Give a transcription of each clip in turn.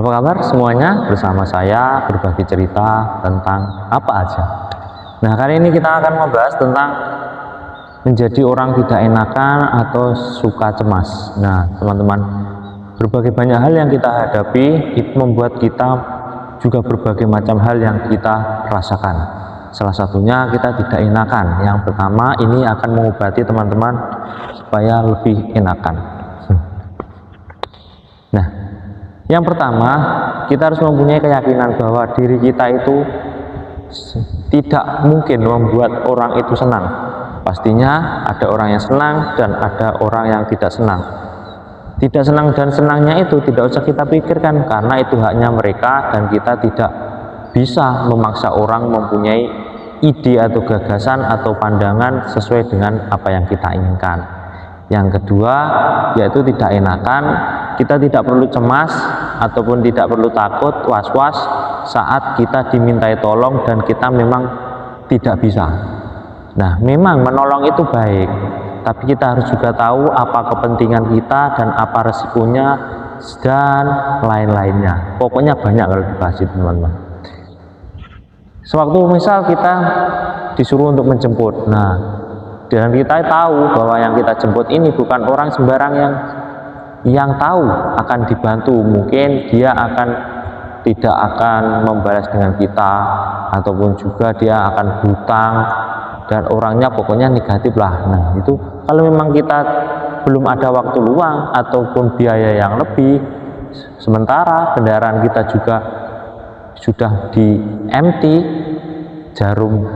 Apa kabar semuanya? Bersama saya berbagi cerita tentang apa aja. Nah, kali ini kita akan membahas tentang menjadi orang tidak enakan atau suka cemas. Nah, teman-teman, berbagai banyak hal yang kita hadapi itu membuat kita juga berbagai macam hal yang kita rasakan. Salah satunya kita tidak enakan. Yang pertama, ini akan mengobati teman-teman supaya lebih enakan. Nah, yang pertama, kita harus mempunyai keyakinan bahwa diri kita itu tidak mungkin membuat orang itu senang. Pastinya ada orang yang senang dan ada orang yang tidak senang. Tidak senang dan senangnya itu tidak usah kita pikirkan, karena itu haknya mereka dan kita tidak bisa memaksa orang mempunyai ide atau gagasan atau pandangan sesuai dengan apa yang kita inginkan. Yang kedua, yaitu tidak enakan. Kita tidak perlu cemas ataupun tidak perlu takut, was-was saat kita dimintai tolong dan kita memang tidak bisa. Nah, memang menolong itu baik, tapi kita harus juga tahu apa kepentingan kita dan apa resikonya dan lain-lainnya. Pokoknya banyak kalau dibahas, teman-teman. Sewaktu misal kita disuruh untuk menjemput, nah, dan kita tahu bahwa yang kita jemput ini bukan orang sembarang yang tahu akan dibantu, mungkin dia tidak akan membalas dengan kita, ataupun juga dia akan hutang dan orangnya pokoknya negatif lah. Nah, itu kalau memang kita belum ada waktu luang ataupun biaya yang lebih, sementara kendaraan kita juga sudah di empty, jarum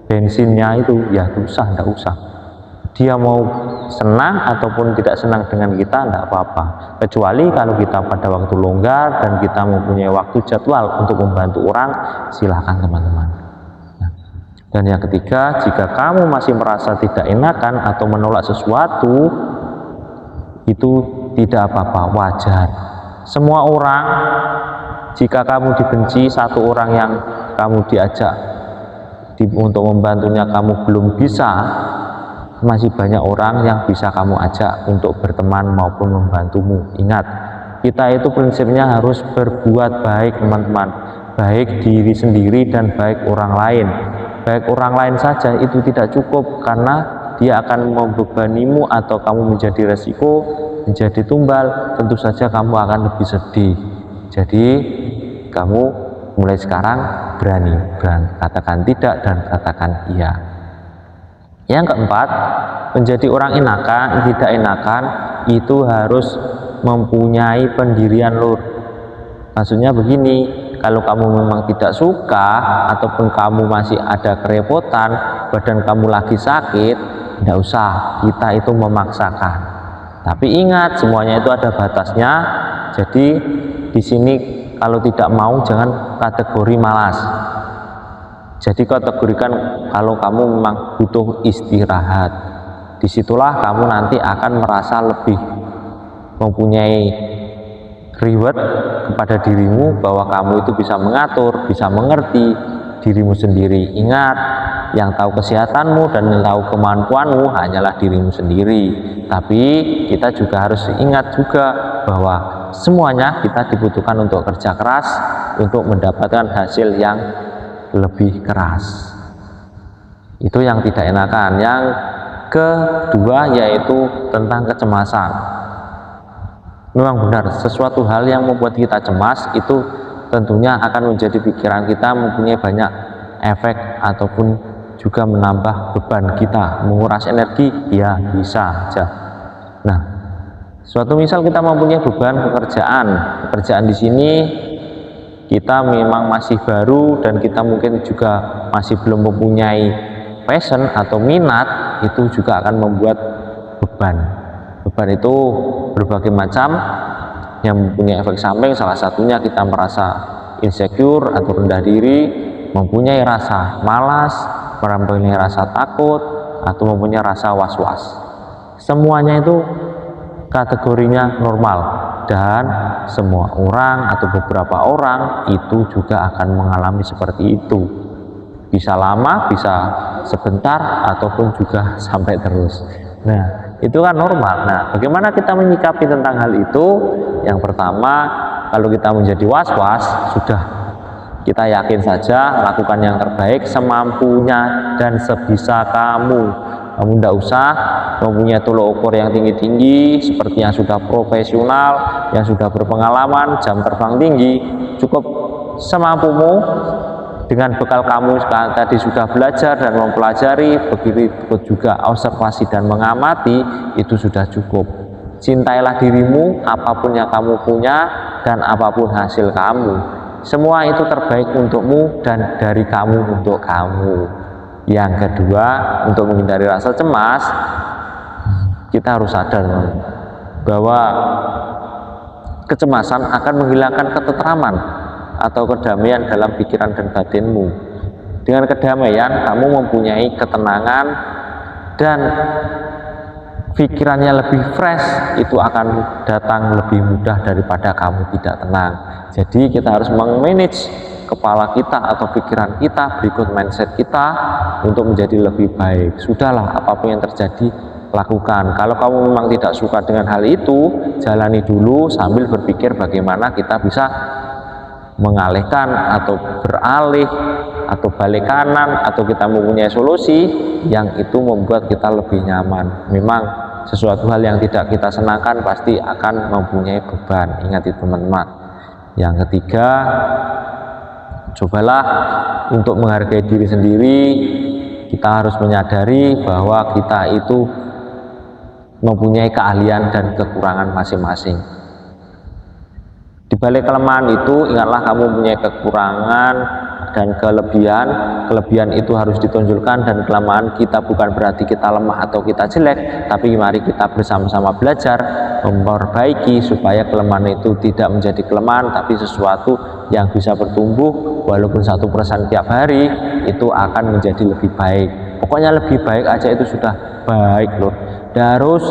bensinnya itu ya tidak usah. Dia mau senang ataupun tidak senang dengan kita tidak apa-apa, kecuali kalau kita pada waktu longgar dan kita mempunyai waktu jadwal untuk membantu orang, silahkan teman-teman. Dan yang ketiga, jika kamu masih merasa tidak enakan atau menolak sesuatu, itu tidak apa-apa, wajar. Semua orang, jika kamu dibenci satu orang yang kamu diajak untuk membantunya kamu belum bisa, masih banyak orang yang bisa kamu ajak untuk berteman maupun membantumu. Ingat, kita itu prinsipnya harus berbuat baik, teman-teman, baik diri sendiri dan baik orang lain. Baik orang lain saja itu tidak cukup, karena dia akan membebanimu atau kamu menjadi resiko, menjadi tumbal, tentu saja kamu akan lebih sedih. Jadi kamu mulai sekarang berani katakan tidak dan katakan iya. Yang keempat, menjadi orang enakan, tidak enakan itu harus mempunyai pendirian, lur. Maksudnya begini, kalau kamu memang tidak suka ataupun kamu masih ada kerepotan, badan kamu lagi sakit, tidak usah kita itu memaksakan. Tapi ingat, semuanya itu ada batasnya. Jadi di sini kalau tidak mau jangan kategori malas. Jadi kategorikan kalau kamu memang butuh istirahat. Disitulah kamu nanti akan merasa lebih mempunyai reward kepada dirimu, bahwa kamu itu bisa mengatur, bisa mengerti dirimu sendiri. Ingat, yang tahu kesehatanmu dan yang tahu kemampuanmu hanyalah dirimu sendiri. Tapi kita juga harus ingat juga bahwa semuanya kita dibutuhkan untuk kerja keras untuk mendapatkan hasil yang lebih keras. Itu yang tidak enakan. Yang kedua yaitu tentang kecemasan. Memang benar, sesuatu hal yang membuat kita cemas itu tentunya akan menjadi pikiran kita mempunyai banyak efek ataupun juga menambah beban kita, menguras energi, ya bisa saja. Nah, suatu misal kita mempunyai beban pekerjaan di sini kita memang masih baru dan kita mungkin juga masih belum mempunyai passion atau minat, itu juga akan membuat beban. Beban itu berbagai macam yang mempunyai efek samping. Salah satunya kita merasa insecure atau rendah diri, mempunyai rasa malas, mempunyai rasa takut, atau mempunyai rasa was-was. Semuanya itu kategorinya normal, dan semua orang atau beberapa orang itu juga akan mengalami seperti itu. Bisa lama, bisa sebentar, ataupun juga sampai terus. Nah, itu kan normal. Nah, bagaimana kita menyikapi tentang hal itu? Yang pertama, kalau kita menjadi was-was, sudah kita yakin saja lakukan yang terbaik semampunya dan sebisa kamu. Kamu tidak usah mempunyai tolok ukur yang tinggi-tinggi seperti yang sudah profesional, yang sudah berpengalaman, jam terbang tinggi. Cukup semampumu dengan bekal kamu tadi sudah belajar dan mempelajari, begitu juga observasi dan mengamati, itu sudah cukup. Cintailah dirimu, apapun yang kamu punya dan apapun hasil kamu. Semua itu terbaik untukmu dan dari kamu untuk kamu. Yang kedua, untuk menghindari rasa cemas, kita harus sadar bahwa kecemasan akan menghilangkan ketentraman atau kedamaian dalam pikiran dan batinmu. Dengan kedamaian, kamu mempunyai ketenangan dan pikirannya lebih fresh, itu akan datang lebih mudah daripada kamu tidak tenang. Jadi kita harus memanage kepala kita atau pikiran kita, berikut mindset kita untuk menjadi lebih baik. Sudahlah, apapun yang terjadi lakukan. Kalau kamu memang tidak suka dengan hal itu, jalani dulu sambil berpikir bagaimana kita bisa mengalihkan atau beralih atau balik kanan, atau kita mempunyai solusi yang itu membuat kita lebih nyaman. Memang sesuatu hal yang tidak kita senangkan pasti akan mempunyai beban. Ingat itu teman-teman. Yang ketiga, cobalah untuk menghargai diri sendiri. Kita harus menyadari bahwa kita itu mempunyai keahlian dan kekurangan masing-masing. Di balik kelemahan itu, ingatlah kamu mempunyai kekurangan dan kelebihan. Kelebihan itu harus ditonjolkan, dan kelemahan kita bukan berarti kita lemah atau kita jelek, tapi mari kita bersama-sama belajar memperbaiki supaya kelemahan itu tidak menjadi kelemahan, tapi sesuatu yang bisa bertumbuh. Walaupun 1% tiap hari, itu akan menjadi lebih baik. Pokoknya lebih baik aja itu sudah baik loh. Terus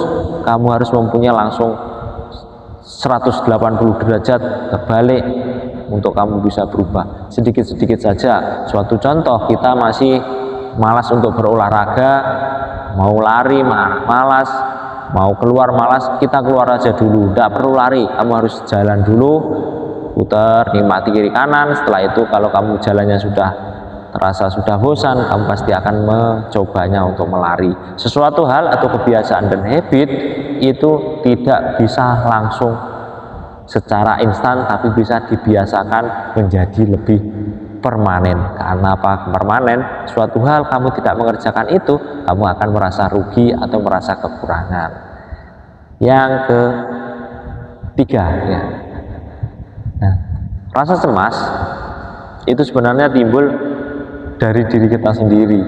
kamu harus mempunyai langsung 180 derajat terbalik untuk kamu bisa berubah. Sedikit-sedikit saja. Suatu contoh, kita masih malas untuk berolahraga, mau lari malas, mau keluar malas, kita keluar aja dulu, tidak perlu lari, kamu harus jalan dulu, putar, nikmati kiri kanan. Setelah itu kalau kamu jalannya sudah terasa sudah bosan, kamu pasti akan mencobanya untuk melari. Sesuatu hal atau kebiasaan dan habit itu tidak bisa langsung secara instan, tapi bisa dibiasakan menjadi lebih permanen. Karena apa permanen? Suatu hal kamu tidak mengerjakan itu, kamu akan merasa rugi atau merasa kekurangan. Yang ketiga, ya. Nah, rasa cemas itu sebenarnya timbul dari diri kita sendiri.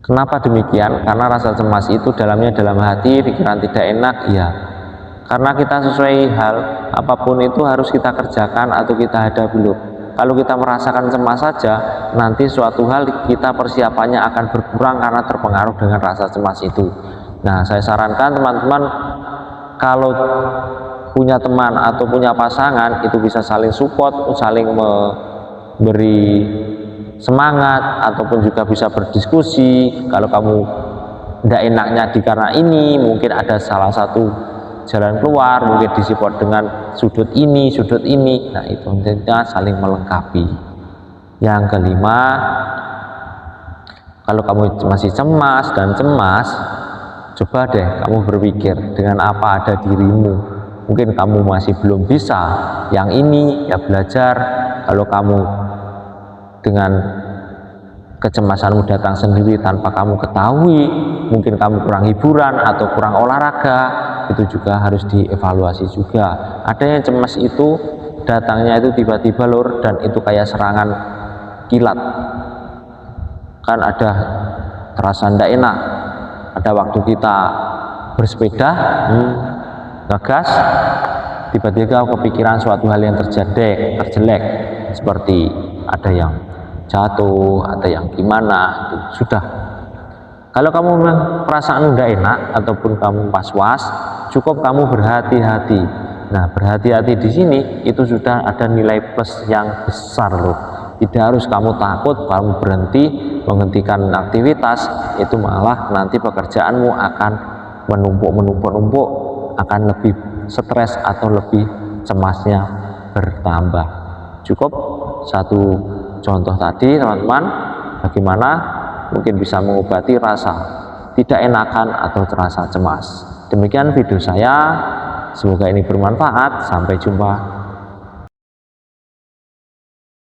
Kenapa demikian? Karena rasa cemas itu dalamnya dalam hati, pikiran tidak enak, ya. Karena kita sesuai hal apapun itu harus kita kerjakan atau kita hadapi dulu. Kalau kita merasakan cemas saja, nanti suatu hal kita persiapannya akan berkurang karena terpengaruh dengan rasa cemas itu. Nah, saya sarankan teman-teman, kalau punya teman atau punya pasangan, itu bisa saling support, saling memberi semangat, ataupun juga bisa berdiskusi. Kalau kamu tidak enaknya karena ini, mungkin ada salah satu jalan keluar, mungkin disupport dengan sudut ini. Nah, itu intinya saling melengkapi. Yang kelima, kalau kamu masih cemas, coba deh kamu berpikir dengan apa ada dirimu. Mungkin kamu masih belum bisa yang ini, ya belajar. Kalau kamu dengan kecemasanmu datang sendiri tanpa kamu ketahui, mungkin kamu kurang hiburan atau kurang olahraga, itu juga harus dievaluasi juga. Ada yang cemas itu datangnya itu tiba-tiba lur, dan itu kayak serangan kilat. Kan ada terasa tidak enak, ada waktu kita bersepeda, ngegas, tiba-tiba kepikiran suatu hal yang terjelek, seperti ada yang jatuh, ada yang gimana, itu sudah. Kalau kamu perasaan tidak enak ataupun kamu was-was, cukup kamu berhati-hati. Nah, berhati-hati di sini itu sudah ada nilai plus yang besar loh. Tidak harus kamu takut, kamu berhenti menghentikan aktivitas, itu malah nanti pekerjaanmu akan menumpuk, akan lebih stres atau lebih cemasnya bertambah. Cukup satu contoh tadi teman-teman, bagaimana mungkin bisa mengobati rasa tidak enakan atau terasa cemas. Demikian video saya, semoga ini bermanfaat. Sampai jumpa